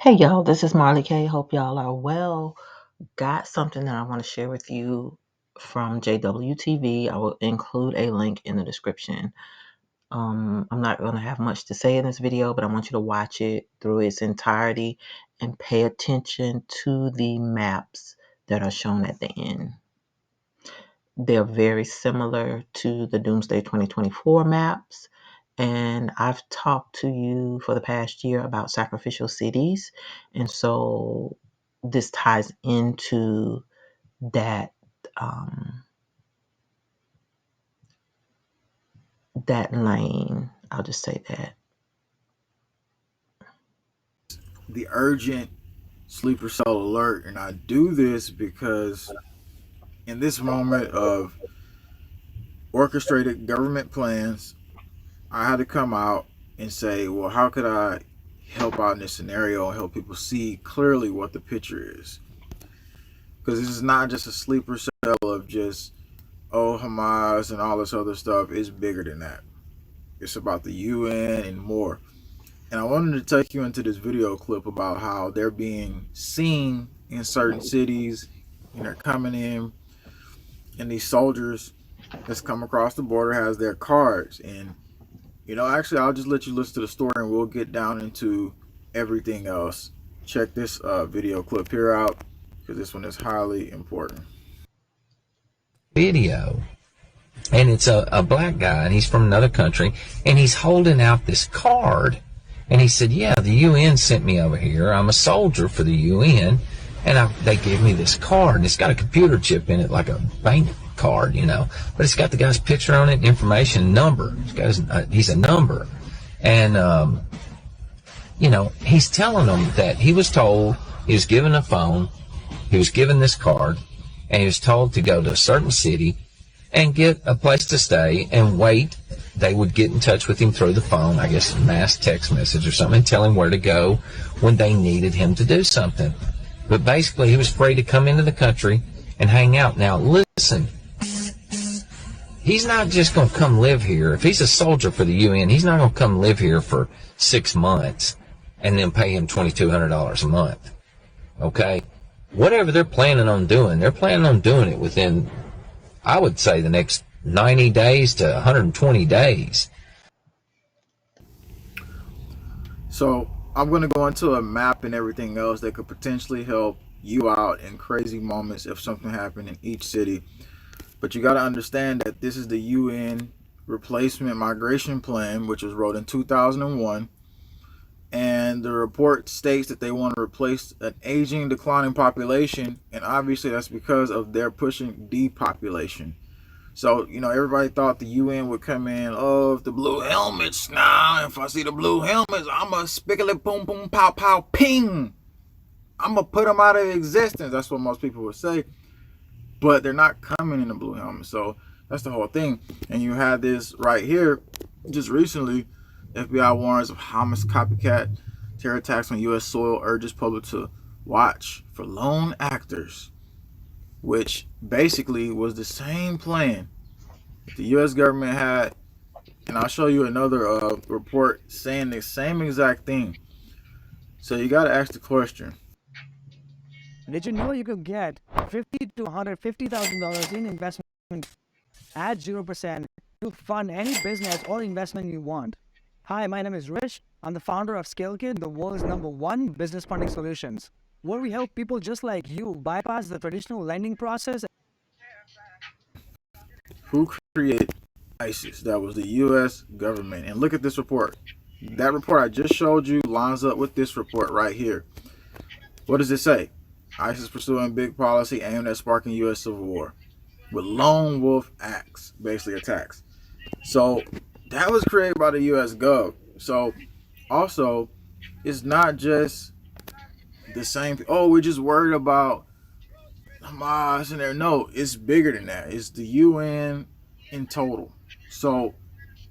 Hey y'all, this is Marley K. Hope y'all are well. Got something that I want to share with you from JWTV. I will include a link in the description. I'm not going to have much to say in this video, but I want you to watch it through its entirety and pay attention to the maps that are shown at the end. They're very similar to the Doomsday 2024 maps. And I've talked to you for the past year about sacrificial cities. And so this ties into that um, that lane. I'll just say that. The urgent sleeper cell alert, and I do this because in this moment of orchestrated government plans, I had to come out and say, well, how could I help out in this scenario and help people see clearly what the picture is? Because this is not just a sleeper cell of just, oh, Hamas and all this other stuff. It's bigger than that. It's about the UN and more. And I wanted to take you into this video clip about how they're being seen in certain cities and they're coming in, and these soldiers that's come across the border has their cards. And actually, I'll just let you listen to the story and we'll get down into everything else. Check this video clip here out because this one is highly important. Video, and it's a black guy, and he's from another country, and he's holding out this card, and he said, yeah, the UN sent me over here. I'm a soldier for the UN, and they gave me this card, and it's got a computer chip in it, like a bank card, but it's got the guy's picture on it, information, number. He's a number, and he's telling them that he was told, he was given a phone, he was given this card, and he was told to go to a certain city and get a place to stay and wait. They would get in touch with him through the phone, I guess a mass text message or something, and tell him where to go when they needed him to do something. But basically, he was free to come into the country and hang out. Now, listen, he's not just going to come live here. If he's a soldier for the UN, he's not going to come live here for 6 months and then pay him $2,200 a month. Okay? Whatever they're planning on doing, they're planning on doing it within, I would say, the next 90 days to 120 days. So I'm going to go into a map and everything else that could potentially help you out in crazy moments if something happened in each city. But you got to understand that this is the UN replacement migration plan, which was wrote in 2001. And the report states that they want to replace an aging, declining population. And obviously that's because of their pushing depopulation. So, everybody thought the UN would come in, oh, if the blue helmets now, if I see the blue helmets, I'm a spickily boom boom pow pow ping. I'm going to put them out of existence. That's what most people would say. But they're not coming in the blue helmet. So that's the whole thing. And you had this right here just recently. FBI warns of Hamas copycat terror attacks on U.S. soil, urges public to watch for lone actors, which basically was the same plan the U.S. government had. And I'll show you another report saying the same exact thing. So you got to ask the question. Did you know you could get $50,000 to $150,000 in investment at 0% to fund any business or investment you want? Hi, my name is Rich. I'm the founder of ScaleKit, the world's #1 business funding solutions, where we help people just like you bypass the traditional lending process. Who created ISIS? That was the U.S. government. And look at this report. That report I just showed you lines up with this report right here. What does it say? ISIS pursuing big policy aimed at sparking U.S. civil war with lone wolf acts, basically attacks. So that was created by the U.S. Gov. So also, it's not just the same. Oh, we're just worried about Hamas and there. No, it's bigger than that. It's the UN in total. So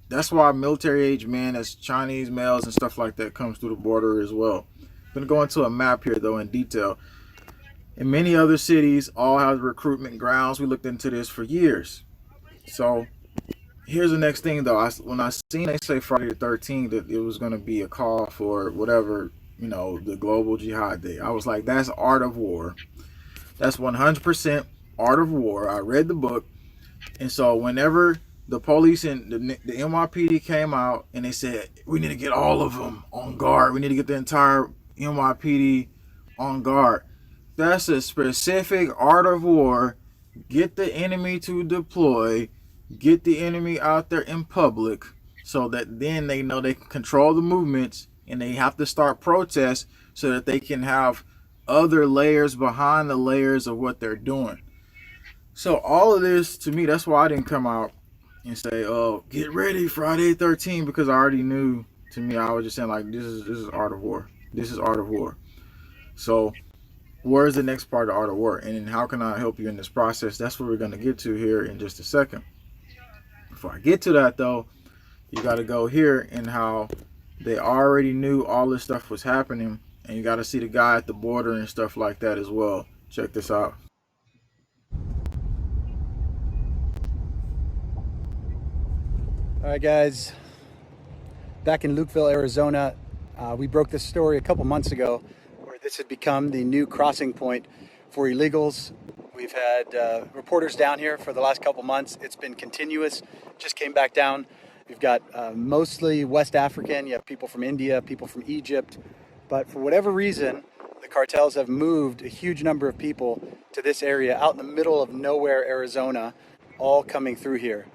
that's why military age men, as Chinese males and stuff like that, comes through the border as well. I'm gonna go into a map here though in detail. And many other cities all have recruitment grounds. We looked into this for years. So here's the next thing though. When I seen they say Friday the 13th that it was going to be a call for whatever the global jihad day. I was like, that's Art of War. That's 100% Art of War. I read the book. And so whenever the police and the NYPD came out and they said, we need to get all of them on guard, we need to get the entire NYPD on guard, that's a specific Art of War. Get the enemy to deploy, get the enemy out there in public, so that then they know they can control the movements, and they have to start protests so that they can have other layers behind the layers of what they're doing. So all of this, to me, that's why I didn't come out and say, "Oh, get ready, Friday 13," because I already knew. To me, I was just saying like, this is Art of War. This is Art of War. So where's the next part of Art of War, and how can I help you in this process? That's what we're going to get to here in just a second. Before I get to that, though, you got to go here and how they already knew all this stuff was happening, and you got to see the guy at the border and stuff like that as well. Check this out. All right, guys. Back in Lukeville, Arizona, we broke this story a couple months ago where this had become the new crossing point for illegals. We've had reporters down here for the last couple months. It's been continuous, just came back down. We've got mostly West African. You have people from India, people from Egypt. But for whatever reason, the cartels have moved a huge number of people to this area out in the middle of nowhere, Arizona, all coming through here.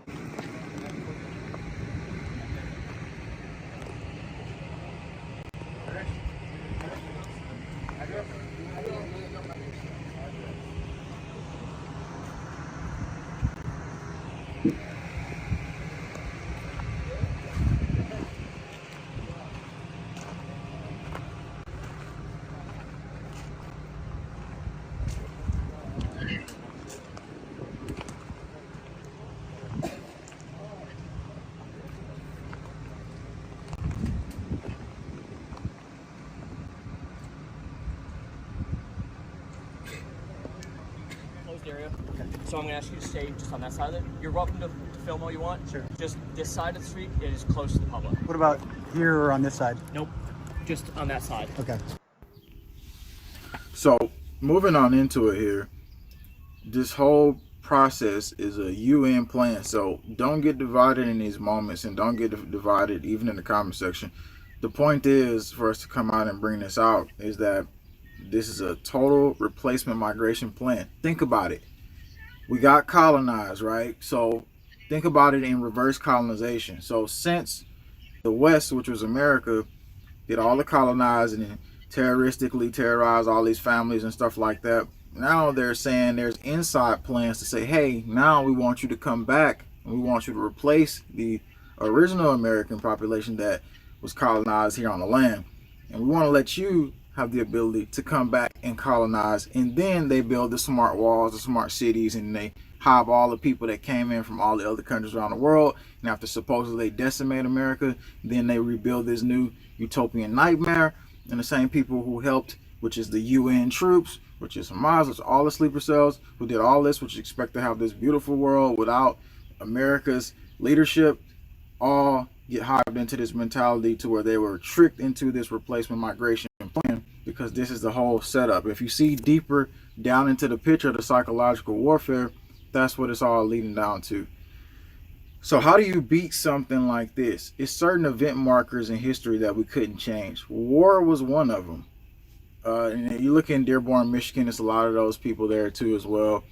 Area. Okay. So I'm going to ask you to stay just on that side of it. You're welcome to film all you want. Sure. Just this side of the street is close to the public. What about here or on this side? Nope. Just on that side. Okay. So moving on into it here, this whole process is a UN plan. So don't get divided in these moments, and don't get divided even in the comment section. The point is for us to come out and bring this out is that this is a total replacement migration plan. Think about it. We got colonized, right? So think about it in reverse colonization. So since the West, which was America, did all the colonizing and terroristically terrorize all these families and stuff like that, now they're saying there's inside plans to say, hey, now we want you to come back and we want you to replace the original American population that was colonized here on the land. And we want to let you have the ability to come back and colonize. And then they build the smart walls, the smart cities, and they hive all the people that came in from all the other countries around the world. And after supposedly decimate America, then they rebuild this new utopian nightmare. And the same people who helped, which is the UN troops, which is Hamas, which is all the sleeper cells, who did all this, which expect to have this beautiful world without America's leadership, all get hived into this mentality to where they were tricked into this replacement migration plan, because this is the whole setup. If you see deeper down into the picture of the psychological warfare, that's what it's all leading down to. So how do you beat something like this? It's certain event markers in history that we couldn't change. War was one of them. And you look in Dearborn, Michigan, there's a lot of those people there too as well.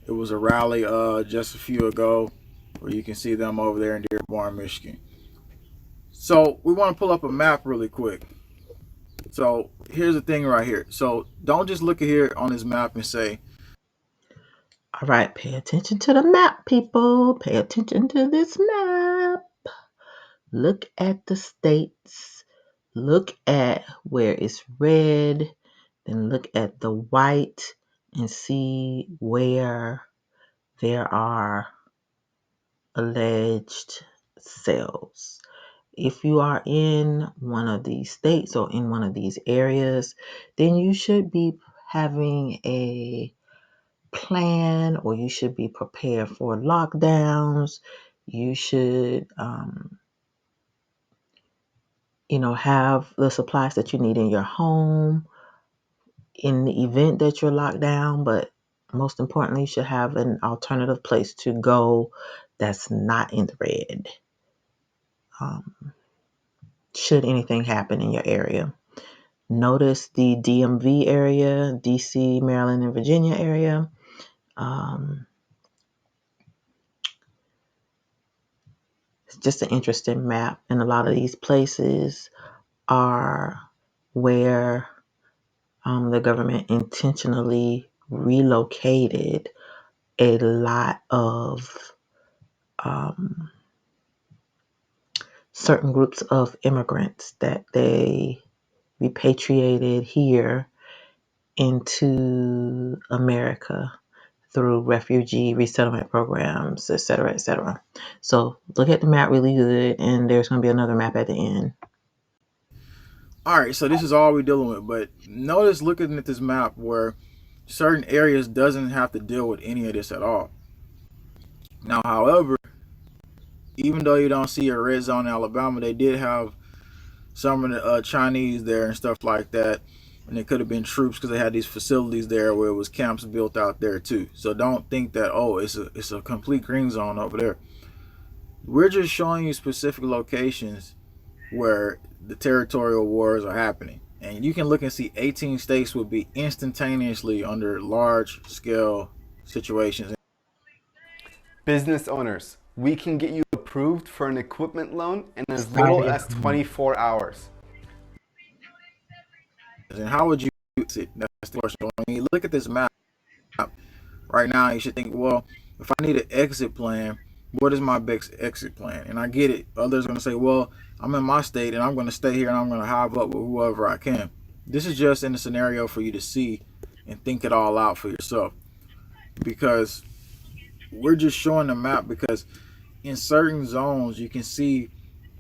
It was a rally just a few ago where you can see them over there in Dearborn, Michigan. So we want to pull up a map really quick. So here's the thing right here. So don't just look at here on this map and say, All right, pay attention to the map, people. Pay attention to this map. Look at the states. Look at where it's red. Then look at the white and see where there are alleged cells. If you are in one of these states or in one of these areas, then you should be having a plan, or you should be prepared for lockdowns. You should have the supplies that you need in your home in the event that you're locked down, but most importantly, you should have an alternative place to go that's not in the red, should anything happen in your area. Notice the DMV area, DC, Maryland, and Virginia area. It's just an interesting map, and a lot of these places are where the government intentionally relocated a lot of certain groups of immigrants that they repatriated here into America through refugee resettlement programs, et cetera, et cetera. So look at the map really good, and there's going to be another map at the end. All right, so this is all we're dealing with. But notice looking at this map where certain areas doesn't have to deal with any of this at all. Now, however, even though you don't see a red zone in Alabama, they did have some of the Chinese there and stuff like that. And it could have been troops because they had these facilities there where it was camps built out there too. So don't think that, oh, it's a complete green zone over there. We're just showing you specific locations where the territorial wars are happening. And you can look and see 18 states would be instantaneously under large scale situations. Business owners, we can get you approved for an equipment loan in as little as 24 hours. And how would you use it? That's the question. When you look at this map right now, you should think, well, if I need an exit plan, what is my best exit plan? And I get it. Others are going to say, well, I'm in my state and I'm going to stay here and I'm going to hive up with whoever I can. This is just in a scenario for you to see and think it all out for yourself. Because we're just showing the map, because in certain zones you can see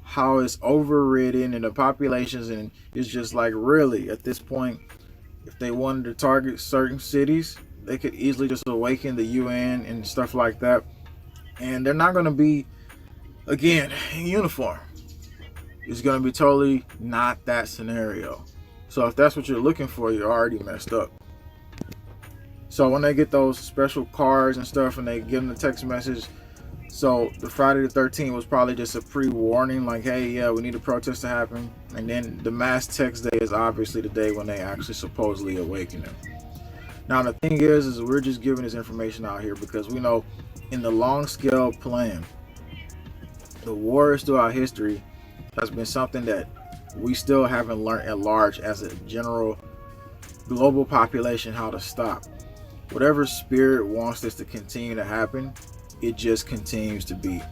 how it's overridden and the populations, and it's just like, really, at this point, if they wanted to target certain cities, they could easily just awaken the UN and stuff like that. And they're not going to be, again, in uniform. It's going to be totally not that scenario. So if that's what you're looking for, you're already messed up. So when they get those special cards and stuff and they give them the text message, so the Friday the 13th was probably just a pre-warning, like, hey, yeah, we need a protest to happen. And then the mass text day is obviously the day when they actually supposedly awaken them. Now the thing is we're just giving this information out here because we know in the long scale plan, the wars throughout history has been something that we still haven't learned at large as a general global population how to stop. Whatever spirit wants this to continue to happen, it just continues to be.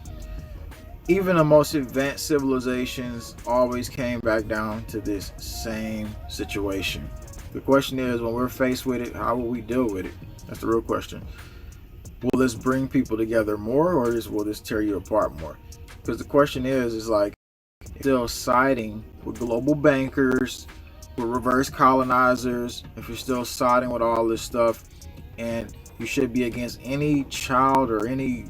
Even the most advanced civilizations always came back down to this same situation. The question is, when we're faced with it, how will we deal with it? That's the real question. Will this bring people together more, or will this tear you apart more? Because the question is like, still siding with global bankers, with reverse colonizers, if you're still siding with all this stuff, and you should be against any child or any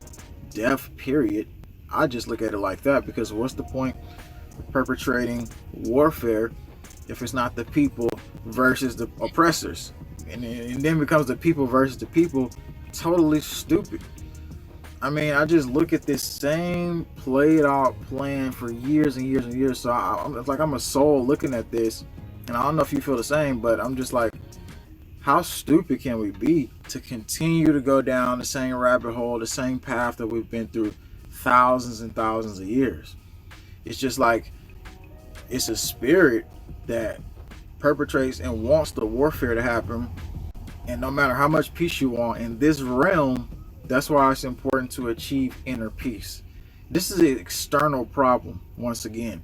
death, period. I just look at it like that, because what's the point of perpetrating warfare if it's not the people versus the oppressors? And then becomes the people versus the people. Totally stupid. I mean, I just look at this same played out plan for years and years and years. So it's like I'm a soul looking at this, and I don't know if you feel the same, but I'm just like, how stupid can we be to continue to go down the same rabbit hole, the same path that we've been through thousands and thousands of years? It's just like, it's a spirit that perpetrates and wants the warfare to happen. And no matter how much peace you want in this realm, that's why it's important to achieve inner peace. This is an external problem, once again.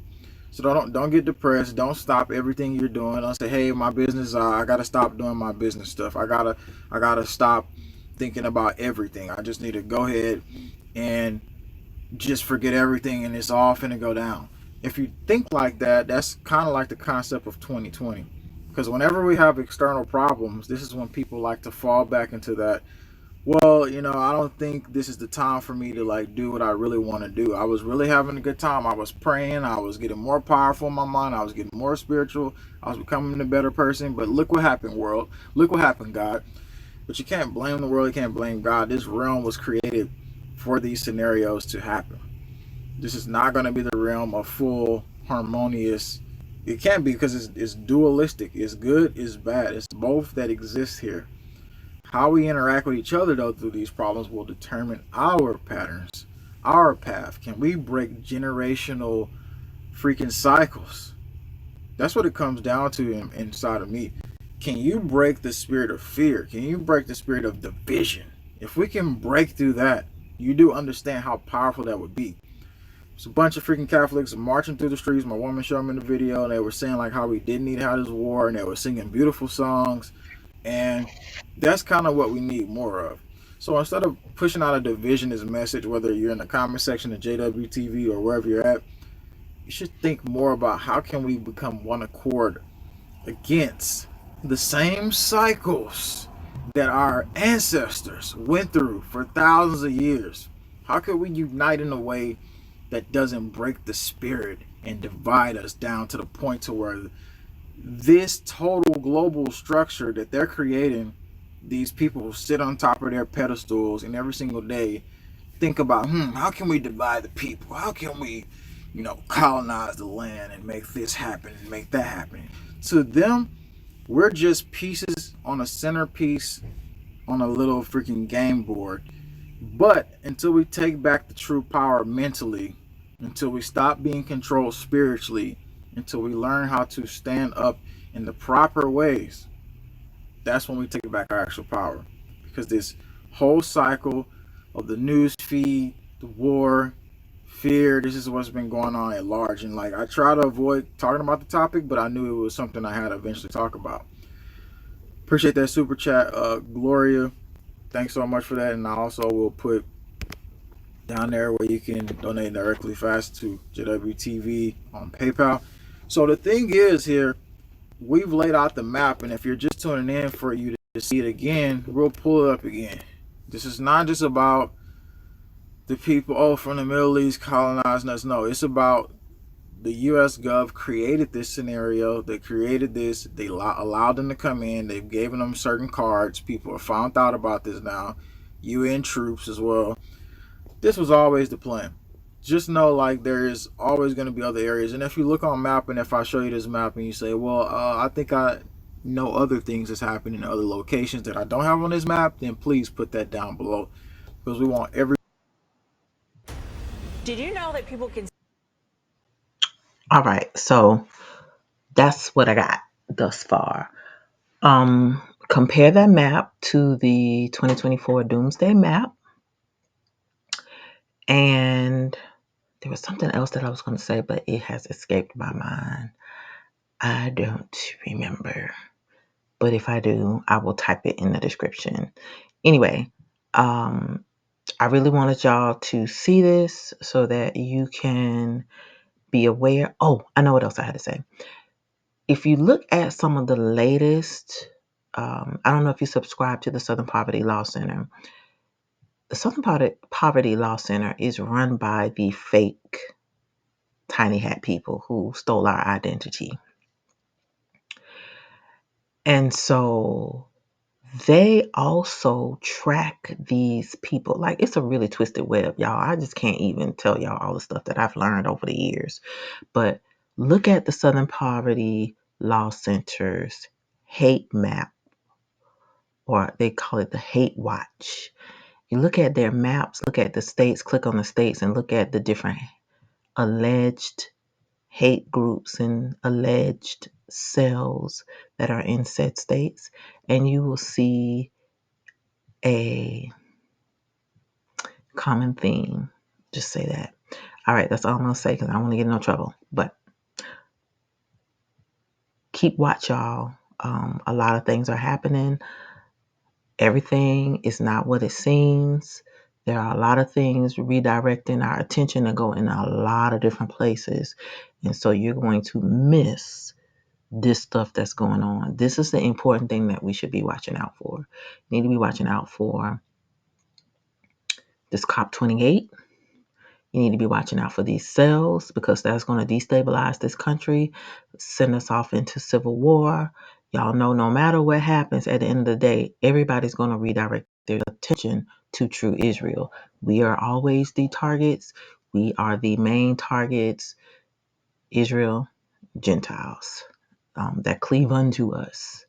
So don't get depressed. Don't stop everything you're doing. Don't say, hey, my business, I gotta stop doing my business stuff. I gotta stop thinking about everything. I just need to go ahead and just forget everything and it's all finna go down. If you think like that, that's kind of like the concept of 2020. Because whenever we have external problems, this is when people like to fall back into that Well, I don't think this is the time for me to like do what I really want to do. I was really having a good time. I was praying. I was getting more powerful in my mind. I was getting more spiritual. I was becoming a better person. But look what happened, world. Look what happened, God. But you can't blame the world. You can't blame God. This realm was created for these scenarios to happen. This is not going to be the realm of full harmonious. It can't be because it's dualistic. It's good, it's bad. It's both that exist here. How we interact with each other, though, through these problems will determine our patterns, our path. Can we break generational freaking cycles? That's what it comes down to inside of me. Can you break the spirit of fear? Can you break the spirit of division? If we can break through that, you do understand how powerful that would be. It's a bunch of freaking Catholics marching through the streets. My woman showed me the video, and they were saying like how we didn't need to have this war, and they were singing beautiful songs, and that's kind of what we need more of. So instead of pushing out a divisionist message, whether you're in the comment section of JWTV or wherever you're at, you should think more about how can we become one accord against the same cycles that our ancestors went through for thousands of years. How can we unite in a way that doesn't break the spirit and divide us down to the point to where this total global structure that they're creating, these people who sit on top of their pedestals and every single day think about, how can we divide the people? How can we, colonize the land and make this happen and make that happen? To them, we're just pieces on a centerpiece on a little freaking game board. But until we take back the true power mentally, until we stop being controlled spiritually, until we learn how to stand up in the proper ways, that's when we take back our actual power. Because this whole cycle of the news feed, the war, fear, this is what's been going on at large. And like, I try to avoid talking about the topic, but I knew it was something I had to eventually talk about. Appreciate that super chat, Gloria. Thanks so much for that. And I also will put down there where you can donate directly fast to JWTV on PayPal. So the thing is here, we've laid out the map, and if you're just tuning in for you to see it again, we'll pull it up again. This is not just about the people from the Middle East colonizing us. No, it's about the U.S. Gov created this scenario. They created this. They allowed them to come in. They've given them certain cards. People have found out about this now. UN troops as well. This was always the plan. Just know, like, there is always going to be other areas. And if you look on map, and if I show you this map and you say, well, I think I know other things that's happening in other locations that I don't have on this map, then please put that down below. Because we want every... Did you know that people can... All right, so that's what I got thus far. Compare that map to the 2024 Doomsday map. And there was something else that I was going to say, but it has escaped my mind. I don't remember. But if I do, I will type it in the description. Anyway, I really wanted y'all to see this so that you can be aware. Oh, I know what else I had to say. If you look at some of the latest, I don't know if you subscribe to the Southern Poverty Law Center. The Southern Poverty Law Center is run by the fake Tiny Hat people who stole our identity. And so they also track these people. Like, it's a really twisted web, y'all. I just can't even tell y'all all the stuff that I've learned over the years. But look at the Southern Poverty Law Center's hate map, or they call it the Hate Watch. You look at their maps, look at the states, click on the states, and look at the different alleged hate groups and alleged cells that are in said states, and you will see a common theme. Just say that. All right, that's all I'm going to say because I don't want to get in no trouble. But keep watch, y'all. A lot of things are happening. Everything is not what it seems. There are a lot of things redirecting our attention to go in a lot of different places. And so you're going to miss this stuff that's going on. This is the important thing that we should be watching out for. You need to be watching out for this COP28. You need to be watching out for these cells because that's going to destabilize this country, send us off into civil war. Y'all know no matter what happens at the end of the day, everybody's going to redirect their attention to true Israel. We are always the targets. We are the main targets. Israel, Gentiles that cleave unto us.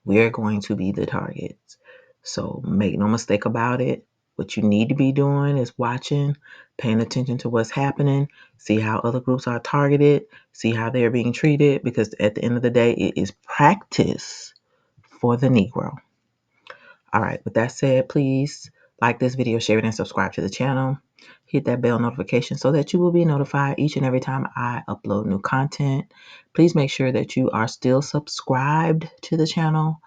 We're going to be the targets. So make no mistake about it. What you need to be doing is watching, paying attention to what's happening, see how other groups are targeted, see how they're being treated, because at the end of the day, it is practice for the Negro. All right, with that said, please like this video, share it, and subscribe to the channel. Hit that bell notification so that you will be notified each and every time I upload new content. Please make sure that you are still subscribed to the channel.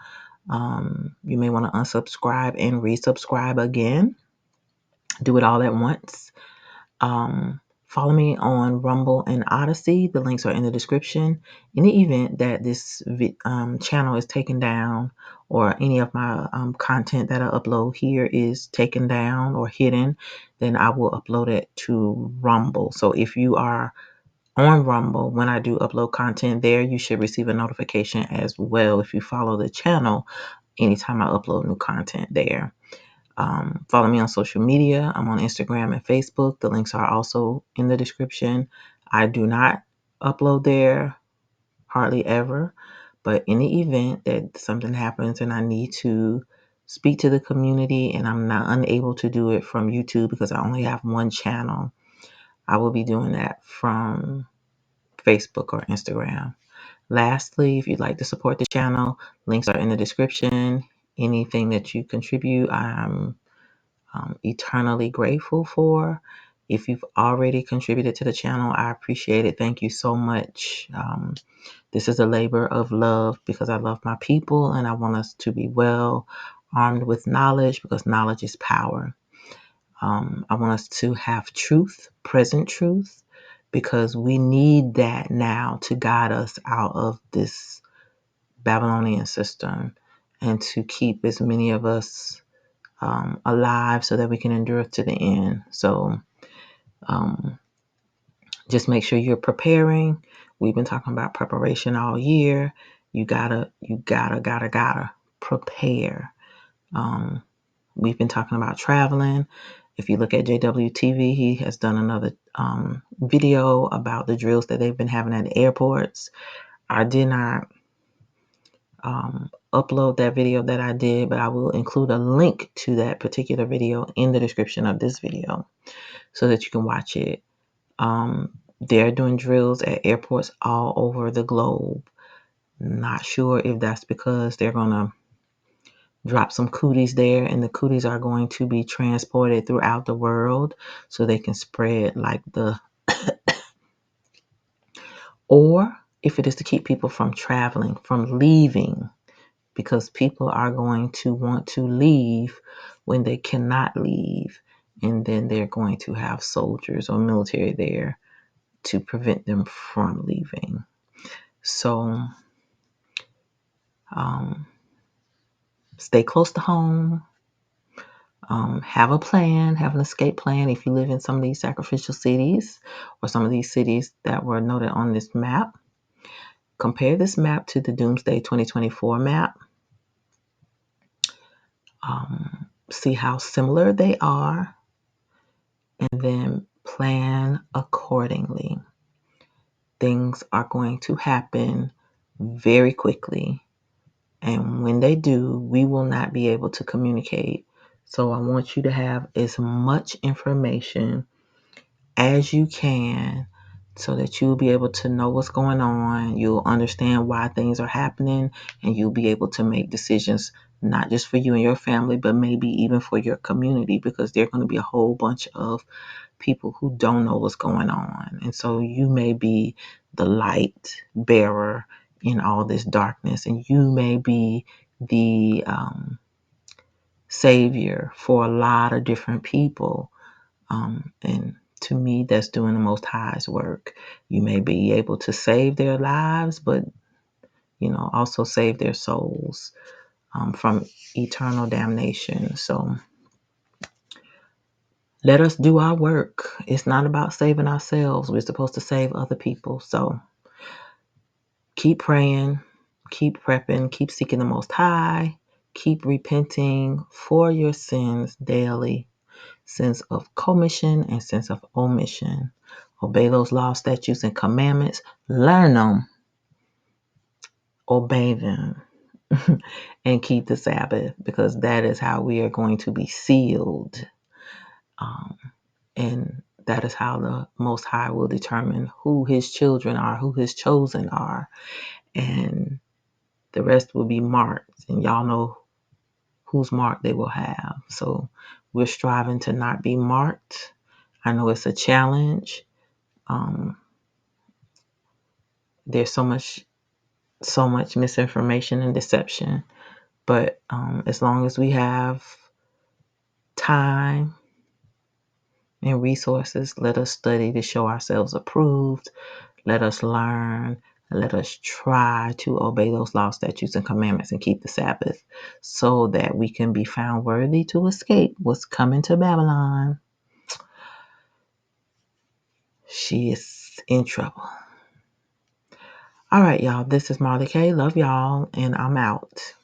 You may want to unsubscribe and resubscribe again. Do it all at once. Follow me on Rumble and Odyssey. The links are in the description. In the event that this channel is taken down or any of my content that I upload here is taken down or hidden, then I will upload it to Rumble. So if you are on Rumble, when I do upload content there, you should receive a notification as well if you follow the channel anytime I upload new content there. Follow me on social media. I'm on Instagram and Facebook. The links are also in the description. I do not upload there hardly ever, but in the event that something happens and I need to speak to the community and I'm not unable to do it from YouTube because I only have one channel, I will be doing that from Facebook or Instagram. Lastly, if you'd like to support the channel, links are in the description. Anything that you contribute, I'm eternally grateful for. If you've already contributed to the channel, I appreciate it. Thank you so much. This is a labor of love because I love my people and I want us to be well armed with knowledge because knowledge is power. I want us to have truth, present truth, because we need that now to guide us out of this Babylonian system and to keep as many of us alive so that we can endure to the end. So just make sure you're preparing. We've been talking about preparation all year. You gotta prepare. We've been talking about traveling. If you look at JWTV, he has done another video about the drills that they've been having at airports. I did not upload that video that I did, but I will include a link to that particular video in the description of this video so that you can watch it. They're doing drills at airports all over the globe. Not sure if that's because they're going to drop some cooties there and the cooties are going to be transported throughout the world so they can spread like the or if it is to keep people from traveling, from leaving, because people are going to want to leave when they cannot leave, and then they're going to have soldiers or military there to prevent them from leaving. So stay close to home. Have a plan, have an escape plan if you live in some of these sacrificial cities or some of these cities that were noted on this map. Compare this map to the Doomsday 2024 map. See how similar they are and then plan accordingly. Things are going to happen very quickly. And when they do, we will not be able to communicate. So I want you to have as much information as you can so that you'll be able to know what's going on. You'll understand why things are happening and you'll be able to make decisions, not just for you and your family, but maybe even for your community, because there are going to be a whole bunch of people who don't know what's going on. And so you may be the light bearer in all this darkness, and you may be the savior for a lot of different people. And to me, that's doing the Most High's work. You may be able to save their lives, but also save their souls from eternal damnation. So let us do our work. It's not about saving ourselves. We're supposed to save other people. So keep praying, keep prepping, keep seeking the Most High, keep repenting for your sins daily, sins of commission and sins of omission. Obey those laws, statutes, and commandments. Learn them, obey them, and keep the Sabbath, because that is how we are going to be sealed. And that is how the Most High will determine who his children are, who his chosen are. And the rest will be marked. And y'all know whose mark they will have. So we're striving to not be marked. I know it's a challenge. There's so much misinformation and deception. But as long as we have time and resources, let us study to show ourselves approved. Let us learn. Let us try to obey those laws, statutes, and commandments and keep the Sabbath so that we can be found worthy to escape what's coming to Babylon. She is in trouble. All right, y'all. This is Marley K. Love y'all, and I'm out.